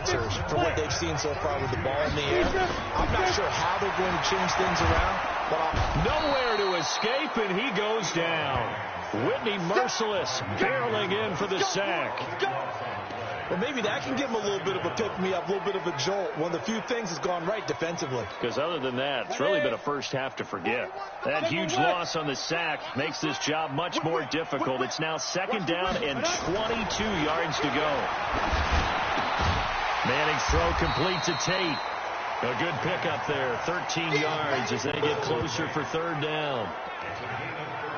answers for what they've seen so far with the ball in the air. I'm not sure how they're going to change things around. But nowhere to escape, and he goes down. Whitney Merciless barreling in for the sack. Well, maybe that can give him a little bit of a pick-me-up, a little bit of a jolt. One of the few things that's gone right defensively. Because other than that, it's really been a first half to forget. That huge loss on the sack makes this job much more difficult. It's now 2nd down and 22 yards to go. Manning's throw complete to Tate. A good pickup there, 13 yards as they get closer for 3rd down.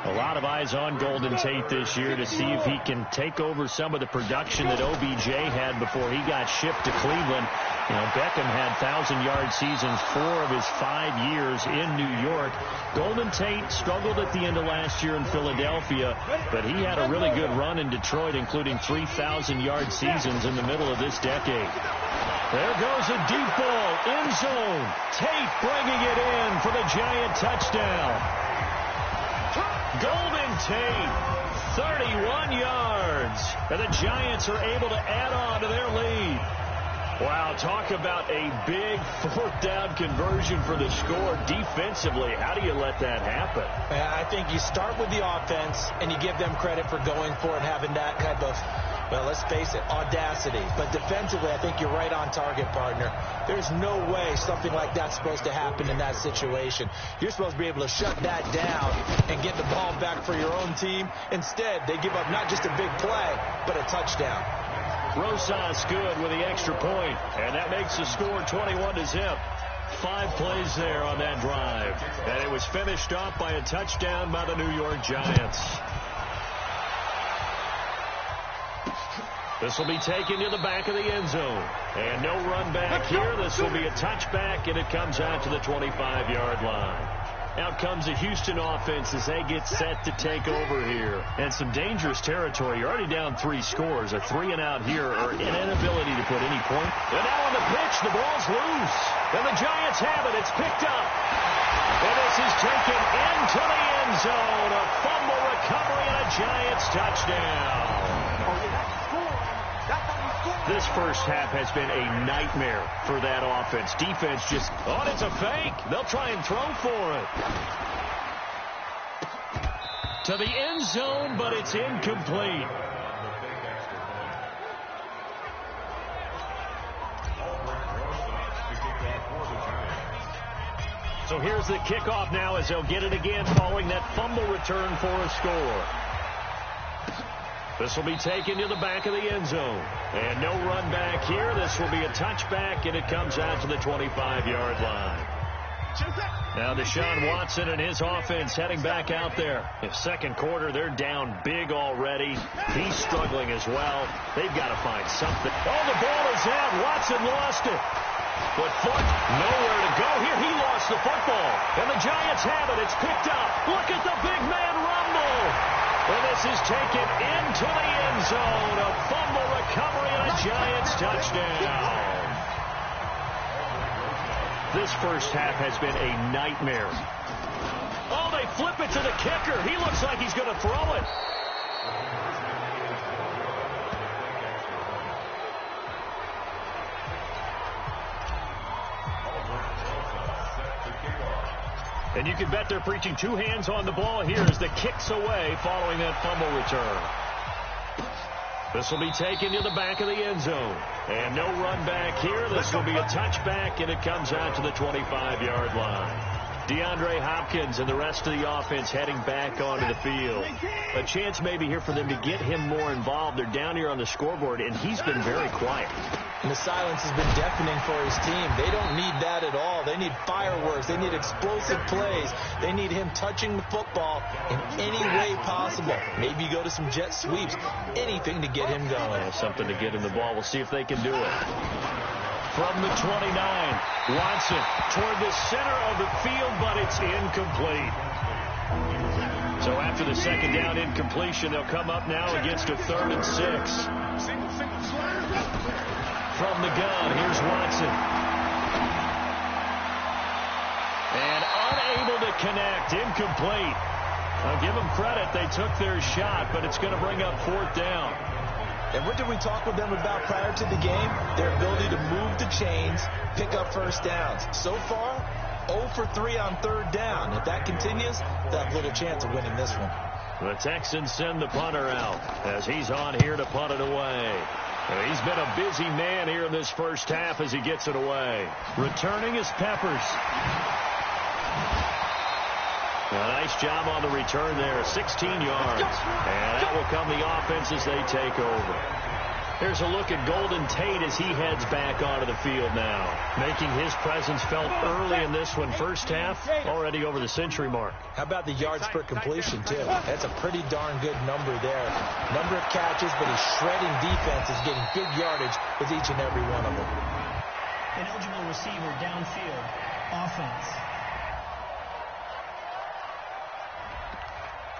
A lot of eyes on Golden Tate this year to see if he can take over some of the production that OBJ had before he got shipped to Cleveland. You know, Beckham had 1,000-yard seasons 4 of his 5 years in New York. Golden Tate struggled at the end of last year in Philadelphia, but he had a really good run in Detroit, including 3,000-yard seasons in the middle of this decade. There goes a deep ball, end zone. Tate bringing it in for the Giant touchdown. Golden Tate, 31 yards. And the Giants are able to add on to their lead. Wow, talk about a big 4th down conversion for the score. Defensively, how do you let that happen? I think you start with the offense, and you give them credit for going for it, having that type of, well, let's face it, audacity. But defensively, I think you're right on target, partner. There's no way something like that's supposed to happen in that situation. You're supposed to be able to shut that down and get the ball back for your own team. Instead, they give up not just a big play, but a touchdown. Rosas good with the extra point, and that makes the score 21-0. 5 plays there on that drive, and it was finished off by a touchdown by the New York Giants. This will be taken to the back of the end zone, and no run back here. This will be a touchback, and it comes out to the 25-yard line. Out comes the Houston offense as they get set to take over here. And some dangerous territory. You're already down 3 scores. A 3-and-out here or an inability to put any point. And now on the pitch, the ball's loose. And the Giants have it. It's picked up. And this is taken into the end zone. A fumble recovery and a Giants touchdown. This first half has been a nightmare for that offense. Defense just, oh, it's a fake. They'll try and throw for it. To the end zone, but it's incomplete. So here's the kickoff now as they'll get it again following that fumble return for a score. This will be taken to the back of the end zone. And no run back here. This will be a touchback, and it comes out to the 25-yard line. Now Deshaun Watson and his offense heading back out there. In 2nd quarter, they're down big already. He's struggling as well. They've got to find something. Oh, the ball is out. Watson lost it. But Foot, nowhere to go here. He lost the football. And the Giants have it. It's picked up. Look at the big man rumble. And this is taken into the end zone. A fumble recovery and a Giants touchdown. This first half has been a nightmare. Oh, they flip it to the kicker. He looks like he's going to throw it. And you can bet they're preaching 2 hands on the ball here as the kick's away following that fumble return. This will be taken to the back of the end zone. And no run back here. This will be a touchback, and it comes out to the 25-yard line. DeAndre Hopkins and the rest of the offense heading back onto the field. A chance maybe here for them to get him more involved. They're down here on the scoreboard, and he's been very quiet. And the silence has been deafening for his team. They don't need that at all. They need fireworks. They need explosive plays. They need him touching the football in any way possible. Maybe you go to some jet sweeps. Anything to get him going. Something to get him the ball. We'll see if they can do it. From the 29, Watson toward the center of the field, but it's incomplete. So after the 2nd down incompletion, they'll come up now against a 3rd and 6. From the gun, here's Watson. And unable to connect, incomplete. I'll give them credit, they took their shot, but it's going to bring up 4th down. And what did we talk with them about prior to the game? Their ability to move the chains, pick up first downs. So far, 0 for 3 on third down. If that continues, they'll have little chance of winning this one. The Texans send the punter out as he's on here to punt it away. He's been a busy man here in this first half as he gets it away. Returning is Peppers. A nice job on the return there, 16 yards. And that will come the offense as they take over. Here's a look at Golden Tate as he heads back onto the field now, making his presence felt early in this one. First half, already over the century mark. How about the yards per completion, too? That's a pretty darn good number there. Number of catches, but he's shredding defenses, getting big yardage with each and every one of them. An eligible receiver downfield. Offense.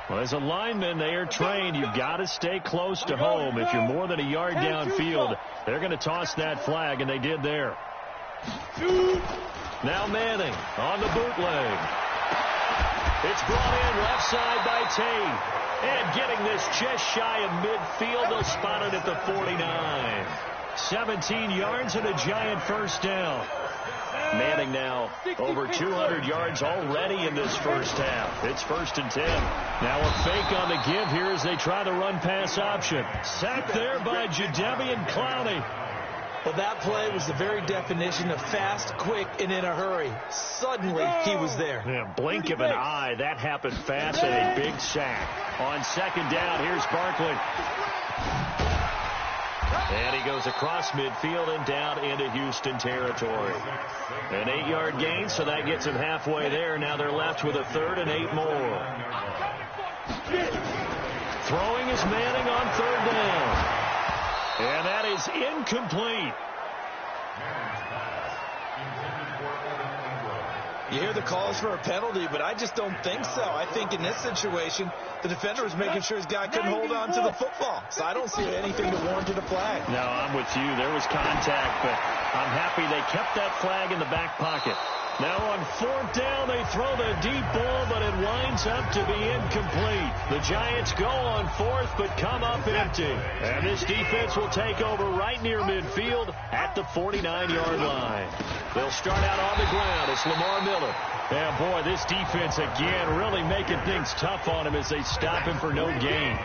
Well, as a lineman, they are trained. You've got to stay close to home. If you're more than a yard downfield, they're going to toss that flag, and they did there. Now Manning on the bootleg. It's brought in left side by Tate. And getting this just shy of midfield, they'll spot it at the 49. 17 yards and a giant first down. Manning now over 200 yards already in this first half. It's 1st and 10. Now a fake on the give here as they try the run-pass option. Sacked there by Jadeveon Clowney. Well, that play was the very definition of fast, quick, and in a hurry. Suddenly, he was there. Yeah, blink of an eye. That happened fast and a big sack. On second down, here's Barkley. And he goes across midfield and down into Houston territory. An 8-yard gain, so that gets him halfway there. Now they're left with a 3rd and 8 more. Throwing is Manning on 3rd down. And that is incomplete. You hear the calls for a penalty, but I just don't think so. I think in this situation, the defender was making sure his guy couldn't hold on to the football. So I don't see anything that warranted a flag. No, I'm with you. There was contact, but I'm happy they kept that flag in the back pocket. Now on 4th down, they throw the deep ball, but it winds up to be incomplete. The Giants go on 4th, but come up empty. And this defense will take over right near midfield at the 49-yard line. They'll start out on the ground. It's Lamar Miller. And, boy, this defense again really making things tough on him as they stop him for no gain.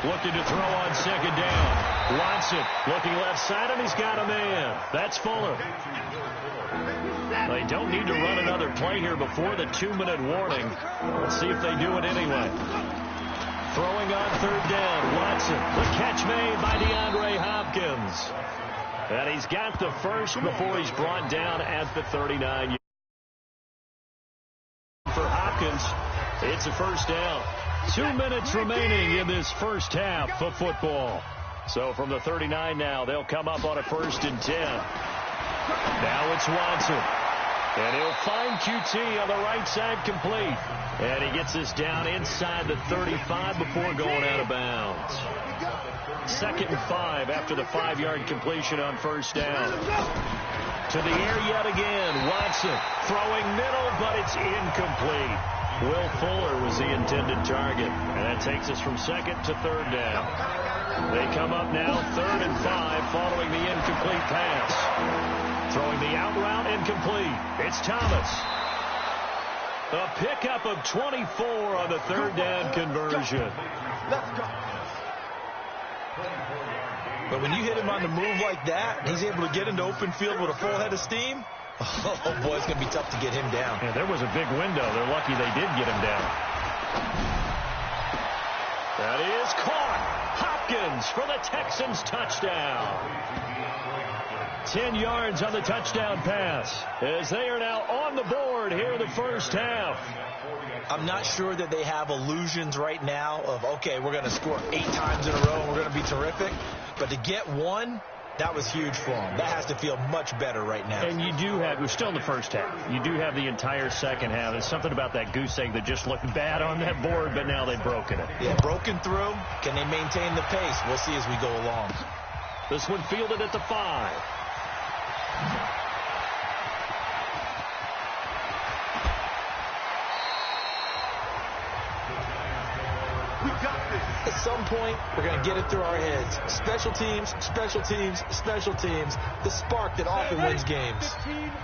Looking to throw on 2nd down. Watson looking left side, and he's got a man. That's Fuller. They don't need to run another play here before the 2-minute warning. Let's see if they do it anyway. Throwing on 3rd down. Watson. The catch made by DeAndre Hopkins. And he's got the first before he's brought down at the 39. For Hopkins, it's a 1st down. 2 minutes remaining in this first half of football. So from the 39 now, they'll come up on a 1st and 10. Now it's Watson. And he'll find QT on the right side complete. And he gets this down inside the 35 before going out of bounds. 2nd and 5 after the 5-yard completion on 1st down. To the air yet again. Watson throwing middle, but it's incomplete. Will Fuller was the intended target. And that takes us from 2nd to 3rd down. They come up now 3rd and 5 following the incomplete pass. Throwing the out route incomplete. It's Thomas. A pickup of 24 on the 3rd down conversion. Let's go. But when you hit him on the move like that, he's able to get into open field with a full head of steam. Oh, boy, it's going to be tough to get him down. Yeah, there was a big window. They're lucky they did get him down. That is caught. Hopkins for the Texans touchdown. 10 yards on the touchdown pass as they are now on the board here in the first half. I'm not sure that they have illusions right now of, okay, we're going to score 8 times in a row and we're going to be terrific. But to get one, that was huge for them. That has to feel much better right now. And you do have, we're still in the first half. You do have the entire second half. There's something about that goose egg that just looked bad on that board, but now they've broken it. Yeah, broken through. Can they maintain the pace? We'll see as we go along. This one fielded at the 5. point, we're going to get it through our heads. Special teams, special teams, special teams. The spark that often wins games.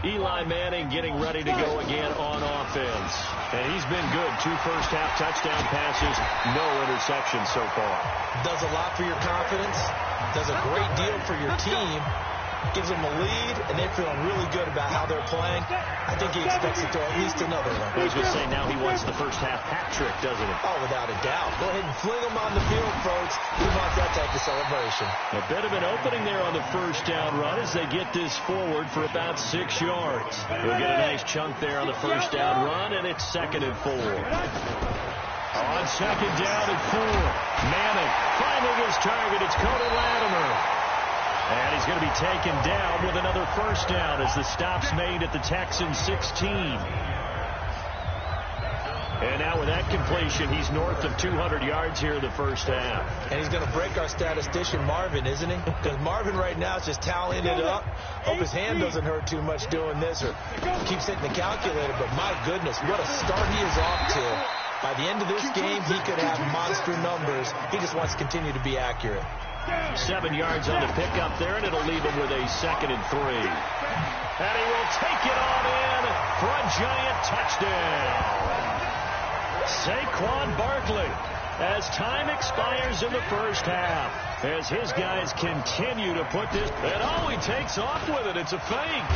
Eli Manning getting ready to go again on offense. And he's been good. 2 first-half touchdown passes, no interceptions so far. Does a lot for your confidence. Does a great deal for your team. Gives them a lead, and they're feeling really good about how they're playing. I think he expects to throw at least another one. I was going to say, now he wants the first-half hat trick, doesn't he? Oh, without a doubt. Go ahead and fling him on the field, folks. He wants that type of celebration. A bit of an opening there on the first down run as they get this forward for about 6 yards. We'll get a nice chunk there on the first down run, and it's 2nd and 4. On 2nd down and 4. Manning finding his target. It's Cody Latimer. And he's going to be taken down with another first down as the stop's made at the Texans 16. And now with that completion, he's north of 200 yards here in the first half. And he's going to break our statistician Marvin, isn't he? Because Marvin right now is just tallying it up. Hope his hand doesn't hurt too much doing this or keeps hitting the calculator. But my goodness, what a start he is off to. By the end of this game, he could have monster numbers. He just wants to continue to be accurate. 7 yards on the pickup there, and it'll leave him with a 2nd and 3. And he will take it on in for a giant touchdown. Saquon Barkley, as time expires in the first half, as his guys continue to put this, and oh, he takes off with it. It's a fake.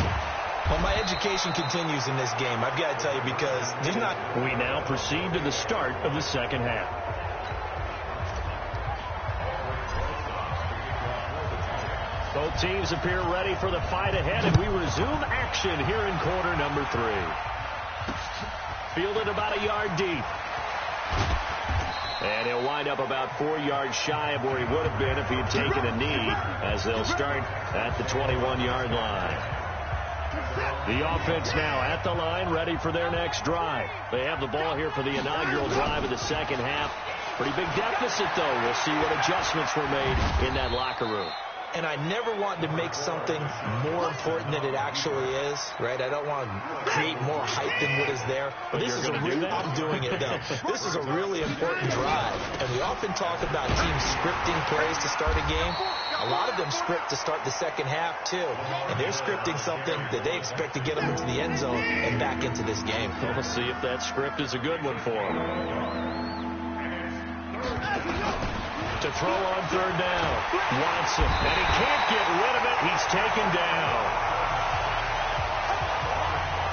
Well, my education continues in this game, I've got to tell you, because there's not... We now proceed to the start of the second half. Both teams appear ready for the fight ahead, and we resume action here in quarter number 3. Fielded about a yard deep. And he'll wind up about 4 yards shy of where he would have been if he had taken a knee, as they'll start at the 21-yard line. The offense now at the line, ready for their next drive. They have the ball here for the inaugural drive of the second half. Pretty big deficit, though. We'll see what adjustments were made in that locker room. And I never want to make something more important than it actually is, right? I don't want to create more hype than what is there. But this is a real, I'm doing it, though. This is a really important drive. And we often talk about teams scripting plays to start a game. A lot of them script to start the second half, too. And they're scripting something that they expect to get them into the end zone and back into this game. We'll see if that script is a good one for them. To throw on third down. Watson. And he can't get rid of it. He's taken down.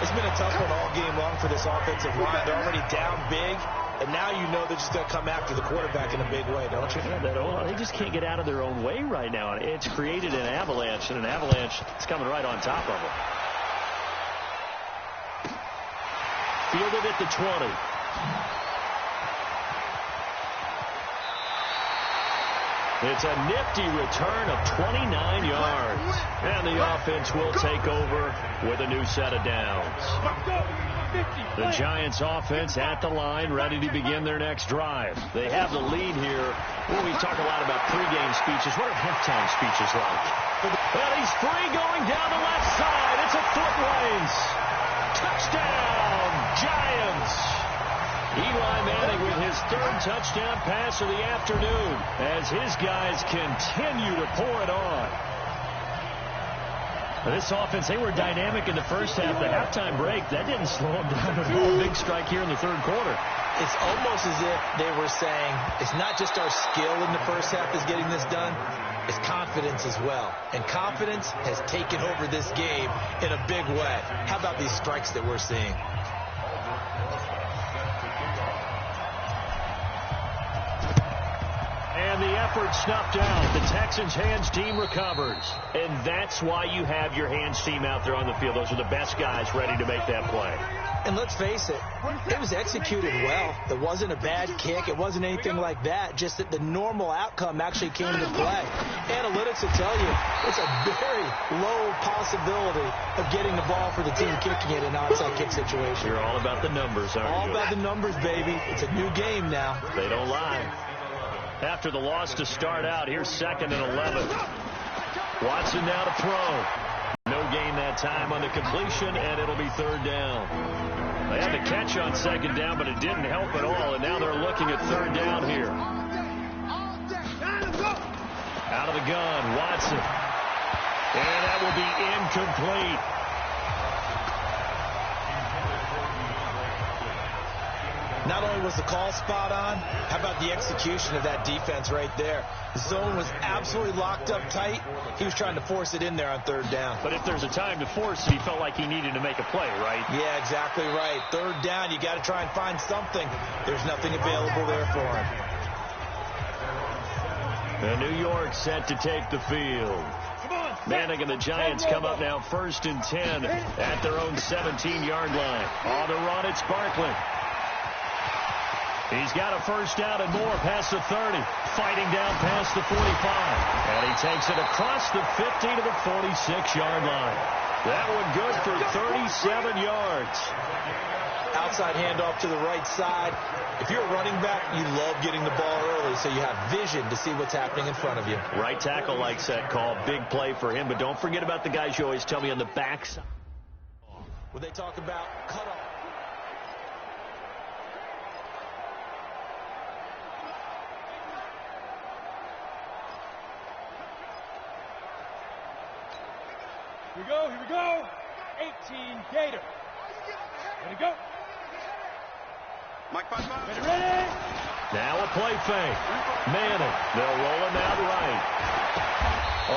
It's been a tough one all game long for this offensive line. They're already down big. And now you know they're just going to come after the quarterback in a big way, don't you? Yeah, they just can't get out of their own way right now. It's created an avalanche, and an avalanche is coming right on top of them. Fielded at the 20. It's a nifty return of 29 yards. And the offense will take over with a new set of downs. The Giants offense at the line, ready to begin their next drive. They have the lead here. Well, we talk a lot about pregame speeches. What are halftime speeches like? Well, he's free going down the left side. It's a foot race. Touchdown, Giants. Eli Manning with his 3rd touchdown pass of the afternoon as his guys continue to pour it on. This offense, they were dynamic in the first half. The halftime break, that didn't slow them down at all. Big strike here in the 3rd quarter. It's almost as if they were saying, it's not just our skill in the first half that's getting this done, it's confidence as well. And confidence has taken over this game in a big way. How about these strikes that we're seeing? And the effort snuffed out. The Texans' hands team recovers. And that's why you have your hands team out there on the field. Those are the best guys ready to make that play. And let's face it, it was executed well. It wasn't a bad kick. It wasn't anything like that. Just that the normal outcome actually came to play. Analytics will tell you it's a very low possibility of getting the ball for the team kicking it in an onside kick situation. You're all about the numbers, aren't you? All about the numbers, baby. It's a new game now. They don't lie. After the loss to start out, here's 2nd and 11. Watson now to throw. No gain that time on the completion, and it'll be 3rd down. They had the catch on 2nd down, but it didn't help at all, and now they're looking at 3rd down here. the gun. Watson. And that will be incomplete. Not only was the call spot on, how about the execution of that defense right there? The zone was absolutely locked up tight. He was trying to force it in there on third down. But if there's a time to force it, he felt like he needed to make a play, right? Yeah, exactly right. Third down, you got to try and find something. There's nothing available there for him. And New York set to take the field. Manning and the Giants come up now 1st and 10 at their own 17-yard line. On the run, it's Barkley. He's got a first down and more past the 30. Fighting down past the 45. And he takes it across the 50 to the 46-yard line. That one good for 37 yards. Outside handoff to the right side. If you're a running back, you love getting the ball early so you have vision to see what's happening in front of you. Right tackle likes that call. Big play for him. But don't forget about the guys you always tell me on the backside. When they talk about cutoff. Here we go. 18 Gator. Ready to go. Mike 5-5. Ready. Now a play fake. Manning. They'll roll him out right.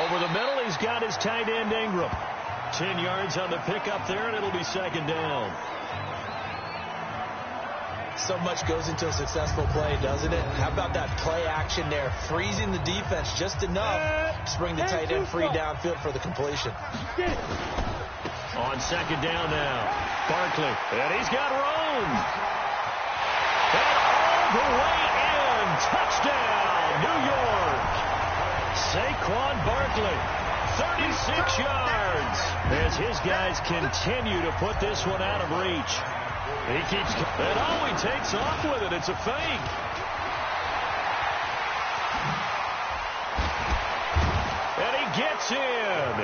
Over the middle, he's got his tight end Ingram. 10 yards on the pickup there, and it'll be second down. So much goes into a successful play, doesn't it? How about that play action there? Freezing the defense just enough to bring the tight end free downfield for the completion. On second down now. Barkley. And he's got room. And all the way in. Touchdown, New York. Saquon Barkley. 36 yards. As his guys continue to put this one out of reach. He keeps, and he takes off with it. It's a fake. And he gets in.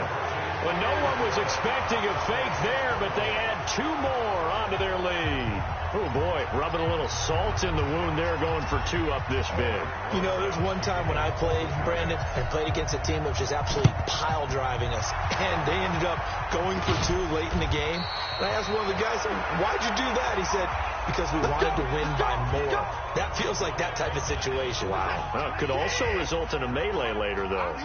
Well, no one was expecting a fake there, but they add 2 more onto their lead. Oh, boy, rubbing a little salt in the wound there, going for 2 up this big. You know, there's one time when I played, Brandon, and played against a team that was just absolutely pile driving us, and they ended up going for 2 late in the game. And I asked one of the guys, why'd you do that? He said, because we wanted to win by more. That feels like that type of situation. Wow. Well, it could also result in a melee later, though.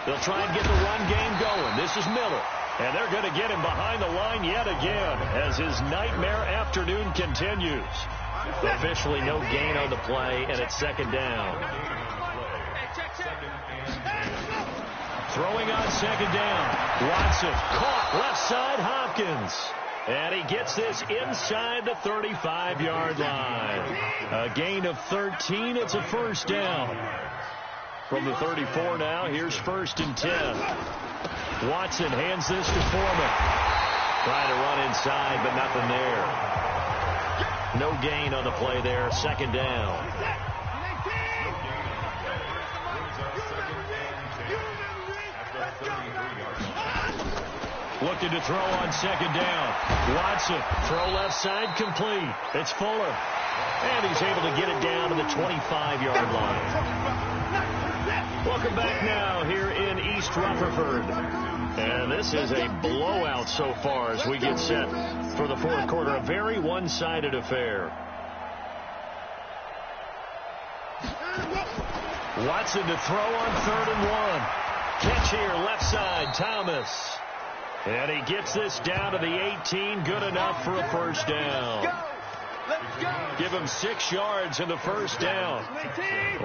They'll try and get the run game going. This is Miller. And they're going to get him behind the line yet again as his nightmare afternoon continues. Officially no gain on the play, and it's second down. Throwing on second down. Watson caught left side Hopkins. And he gets this inside the 35-yard line. A gain of 13. It's a first down. From the 34 now, here's 1st and 10. Watson hands this to Foreman. Trying to run inside, but nothing there. No gain on the play there. Second down. Looking to throw on second down. Watson, throw left side, complete. It's Fuller. And he's able to get it down to the 25-yard line. Welcome back now here in East Rutherford. And this is a blowout so far as we get set for the 4th quarter. A very one-sided affair. Watson to throw on 3rd and 1. Catch here, left side, Thomas. And he gets this down to the 18. Good enough for a first down. Give him 6 yards in the first down.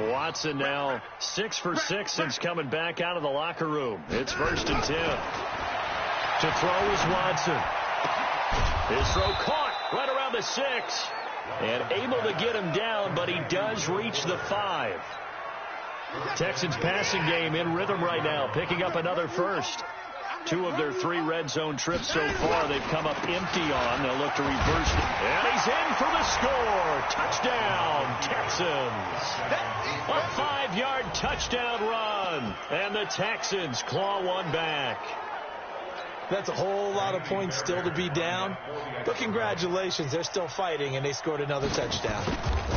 Watson now 6 for 6 since coming back out of the locker room. It's 1st and 10. To throw is Watson. His throw caught right around the 6. And able to get him down, but he does reach the 5. Texans passing game in rhythm right now, picking up another first. 2 of their 3 red zone trips so far they've come up empty on. They'll look to reverse it. And he's in for the score. Touchdown, Texans. A 5-yard touchdown run. And the Texans claw one back. That's a whole lot of points still to be down. But congratulations, they're still fighting, and they scored another touchdown.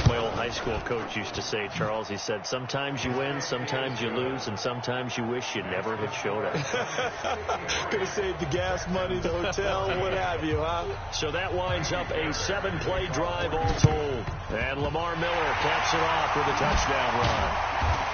My old high school coach used to say, Charles, he said, sometimes you win, sometimes you lose, and sometimes you wish you never had showed up. Could have saved the gas money, the hotel, what have you, huh? So that winds up a 7-play drive all told. And Lamar Miller caps it off with a touchdown run.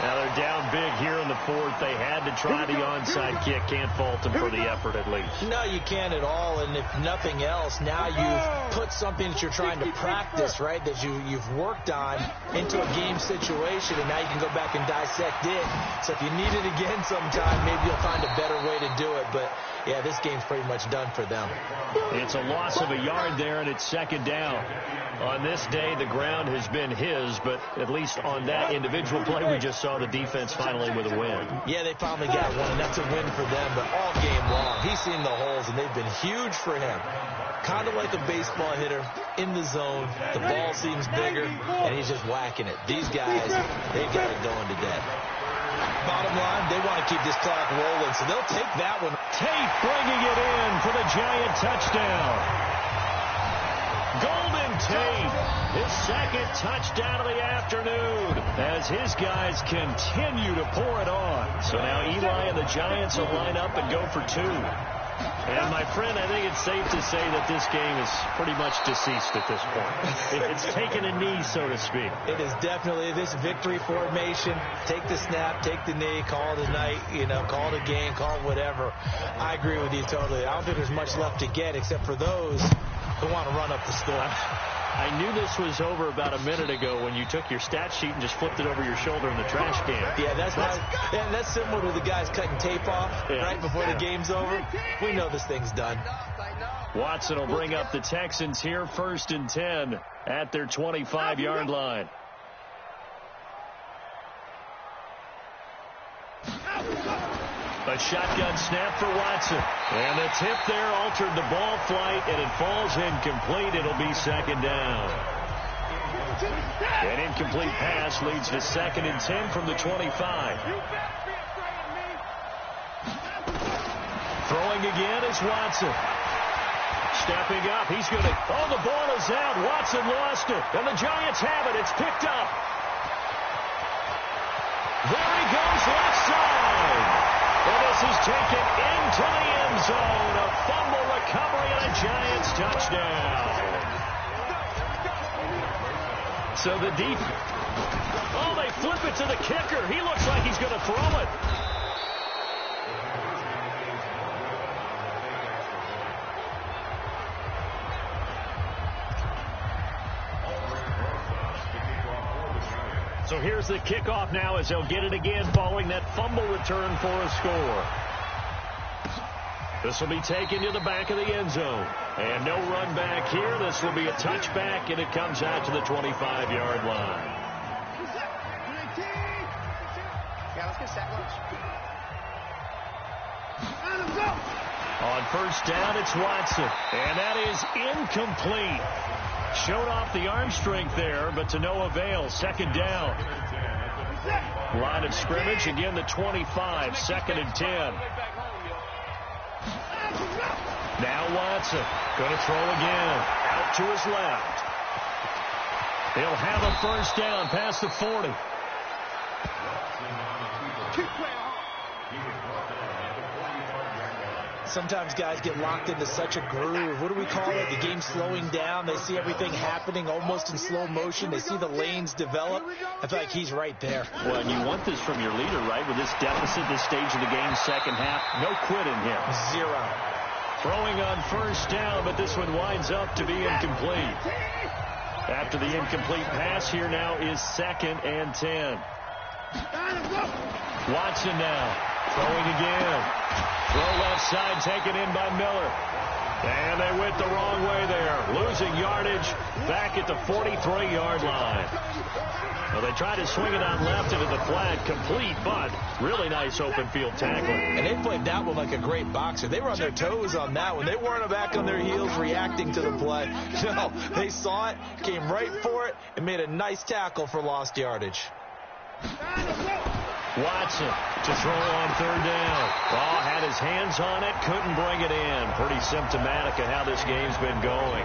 Now they're down big here in the fourth. They had to try the onside kick. Can't fault them for the effort at least. No, you can't at all. And if nothing else, now you've put something that you're trying to practice, right, that you've worked on into a game situation, and now you can go back and dissect it. So if you need it again sometime, maybe you'll find a better way to do it. But, yeah, this game's pretty much done for them. It's a loss of a yard there, and it's second down. On this day, the ground has been his, but at least on that individual play, we just saw the defense finally with a win. Yeah, they finally got one, and that's a win for them. But all game long, he's seen the holes, and they've been huge for him. Kind of like a baseball hitter in the zone. The ball seems bigger, and he's just whacking it. These guys, they've got it going today. Bottom line, they want to keep this clock rolling, so they'll take that one. Tate bringing it in for the Giant touchdown. Golden Tate, his second touchdown of the afternoon as his guys continue to pour it on. So now Eli and the Giants will line up and go for two. And, my friend, I think it's safe to say that this game is pretty much deceased at this point. It's taken a knee, so to speak. It is definitely this victory formation. Take the snap, take the knee, call it a night, call it a game, call it whatever. I agree with you totally. I don't think there's much left to get except for those who want to run up the score. I knew this was over about a minute ago when you took your stat sheet and just flipped it over your shoulder in the trash can. Yeah, that's similar to the guys cutting tape off right before the game's over. We know this thing's done. Watson will bring up the Texans here, 1st and 10 at their 25-yard line. A shotgun snap for Watson. And the tip there altered the ball flight, and it falls incomplete. It'll be second down. An incomplete pass leads to 2nd and 10 from the 25. Throwing again is Watson. Stepping up. He's going to... Oh, the ball is out. Watson lost it. And the Giants have it. It's picked up. There he goes, left side. And this is taken into the end zone. A fumble recovery and a Giants touchdown. So the defense. Oh, they flip it to the kicker. He looks like he's going to throw it. So here's the kickoff now as they'll get it again following that fumble return for a score. This will be taken to the back of the end zone. And no run back here. This will be a touchback, and it comes out to the 25-yard line. On 1st down, it's Watson. And that is incomplete. Showed off the arm strength there, but to no avail. 2nd down. Line of scrimmage, again the 25, 2nd and 10. Now Watson, going to throw again. Out to his left. He'll have a 1st down past the 40. Sometimes guys get locked into such a groove. What do we call it? The game's slowing down. They see everything happening almost in slow motion. They see the lanes develop. I feel like he's right there. Well, and you want this from your leader, right? With this deficit, this stage of the game, second half, no quit in him. 0. Throwing on 1st down, but this one winds up to be incomplete. After the incomplete pass, here now is 2nd and 10. Watson now. Throwing again. Throw left side taken in by Miller. And they went the wrong way there. Losing yardage back at the 43-yard line. Well, they tried to swing it on left into the flat. Complete, but really nice open field tackle. And they played that one like a great boxer. They were on their toes on that one. They weren't back on their heels reacting to the play. No, they saw it, came right for it, and made a nice tackle for lost yardage. Watson to throw on third down. Oh, had his hands on it, couldn't bring it in. Pretty symptomatic of how this game's been going.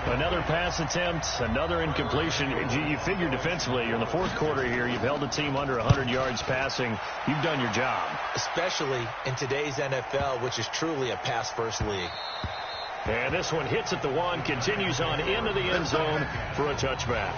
Another pass attempt, another incompletion. You figure defensively, you're in the fourth quarter here. You've held a team under 100 yards passing. You've done your job. Especially in today's NFL, which is truly a pass-first league. And this one hits at the 1, continues on into the end zone for a touchback.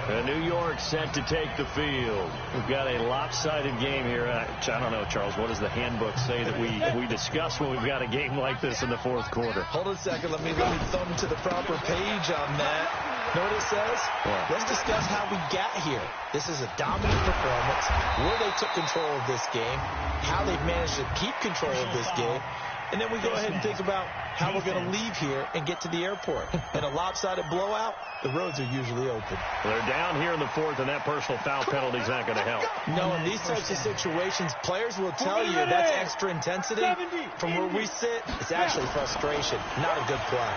And New York set to take the field. We've got a lopsided game here. I don't know, Charles, what does the handbook say that we discuss when we've got a game like this in the fourth quarter? Hold on a second. Let me thumb to the proper page on that. Know what it says? Yeah. Let's discuss how we got here. This is a dominant performance, where they took control of this game, how they've managed to keep control of this game, and then we go ahead and think about how we're going to leave here and get to the airport. In a lopsided blowout, the roads are usually open. They're down here in the fourth, and that personal foul penalty is not going to help. No, in these types of situations, players will tell you that's extra intensity. From where we sit, it's actually frustration, not a good play.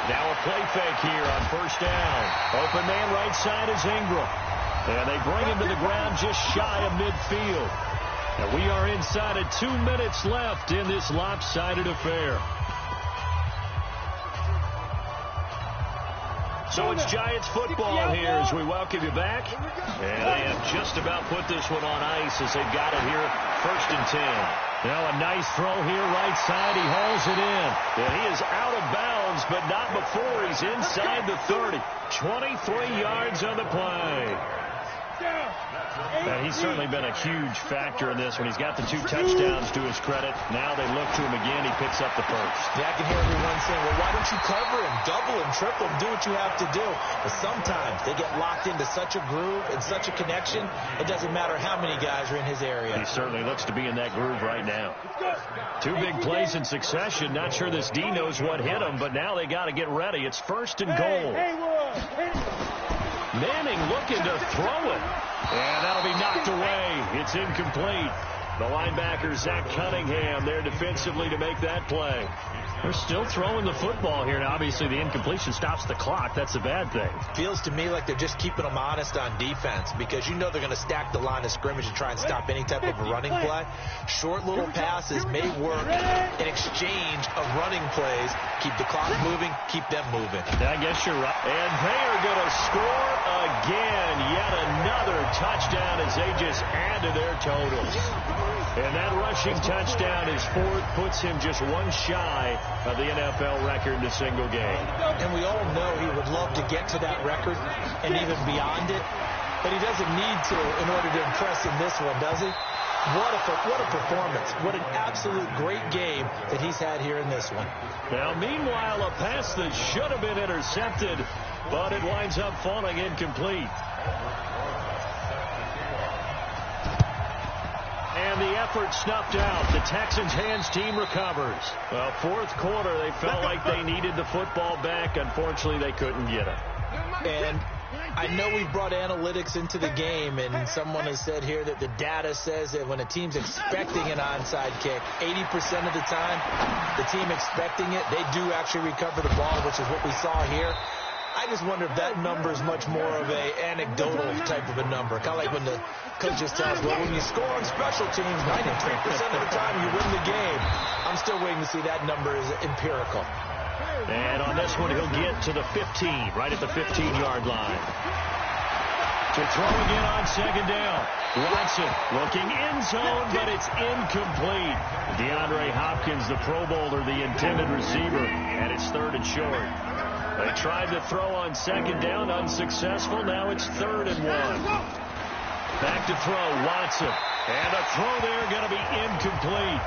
Now a play fake here on first down. Open man right side is Ingram. And they bring him to the ground just shy of midfield. And we are inside of 2 minutes left in this lopsided affair. So it's Giants football here as we welcome you back. And they have just about put this one on ice as they've got it here, 1st and 10. Now a nice throw here, right side. He hauls it in. And he is out of bounds, but not before he's inside the 30. 23 yards on the play. And he's certainly been a huge factor in this one. He's got the 2 touchdowns to his credit. Now they look to him again. He picks up the first. Yeah, I can hear everyone saying, well, why don't you cover him, double him, triple him, do what you have to do. But sometimes they get locked into such a groove and such a connection, it doesn't matter how many guys are in his area. He certainly looks to be in that groove right now. 2 big plays in succession. Not sure this D knows what hit him, but now they got to get ready. It's 1st and goal. Manning looking to throw it. And that'll be knocked away. It's incomplete. The linebacker, Zach Cunningham, there defensively to make that play. They're still throwing the football here. Now, obviously, the incompletion stops the clock. That's a bad thing. Feels to me like they're just keeping them honest on defense because you know they're going to stack the line of scrimmage and try and stop any type of a running play. Short little passes may work in exchange of running plays. Keep the clock moving, keep them moving. I guess you're right. And they are going to score again. Yet another touchdown as they just add to their totals. And that rushing touchdown is 4th, puts him just 1 shy of the NFL record in a single game. And we all know he would love to get to that record and even beyond it, but he doesn't need to in order to impress in this one, does he? What a performance. What an absolute great game that he's had here in this one. Now, meanwhile, a pass that should have been intercepted, but it winds up falling incomplete. And the effort snuffed out. The Texans' hands team recovers. Well, 4th quarter, they felt like they needed the football back. Unfortunately, they couldn't get it. And I know we've brought analytics into the game, and someone has said here that the data says that when a team's expecting an onside kick, 80% of the time, the team expecting it, they do actually recover the ball, which is what we saw here. I just wonder if that number is much more of a anecdotal type of a number. Kind of like when the coaches tell us, well, when you score on special teams, 93% of the time you win the game. I'm still waiting to see that number is empirical. And on this one, he'll get to the 15, right at the 15-yard line. To throw again on 2nd down. Watson looking end zone, but it's incomplete. DeAndre Hopkins, the Pro Bowler, the intended receiver, and it's 3rd and short. They tried to throw on 2nd down, unsuccessful. Now it's 3rd and 1. Back to throw, Watson. And a throw there going to be incomplete.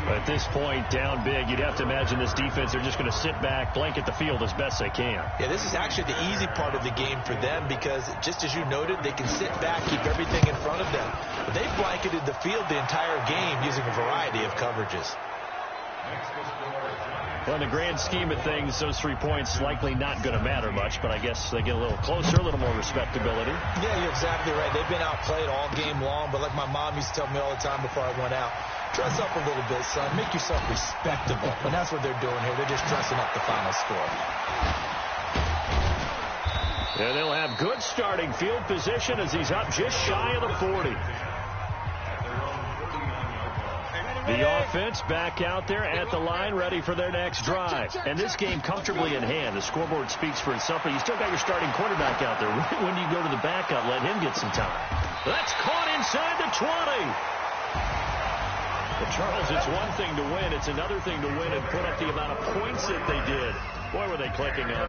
At this point, down big, you'd have to imagine this defense, they're just going to sit back, blanket the field as best they can. Yeah, this is actually the easy part of the game for them because, just as you noted, they can sit back, keep everything in front of them. But they blanketed the field the entire game using a variety of coverages. Well, in the grand scheme of things, those 3 points likely not going to matter much, but I guess they get a little closer, a little more respectability. Yeah, you're exactly right. They've been outplayed all game long, but like my mom used to tell me all the time before I went out, dress up a little bit, son. Make yourself respectable. And that's what they're doing here. They're just dressing up the final score. And they'll have good starting field position as he's up just shy of the 40. The offense back out there at the line, ready for their next drive. And this game comfortably in hand. The scoreboard speaks for itself, but you still got your starting quarterback out there. When do you go to the backup? Let him get some time. That's caught inside the 20. Well, Charles, it's one thing to win. It's another thing to win and put up the amount of points that they did. Boy, were they clicking on.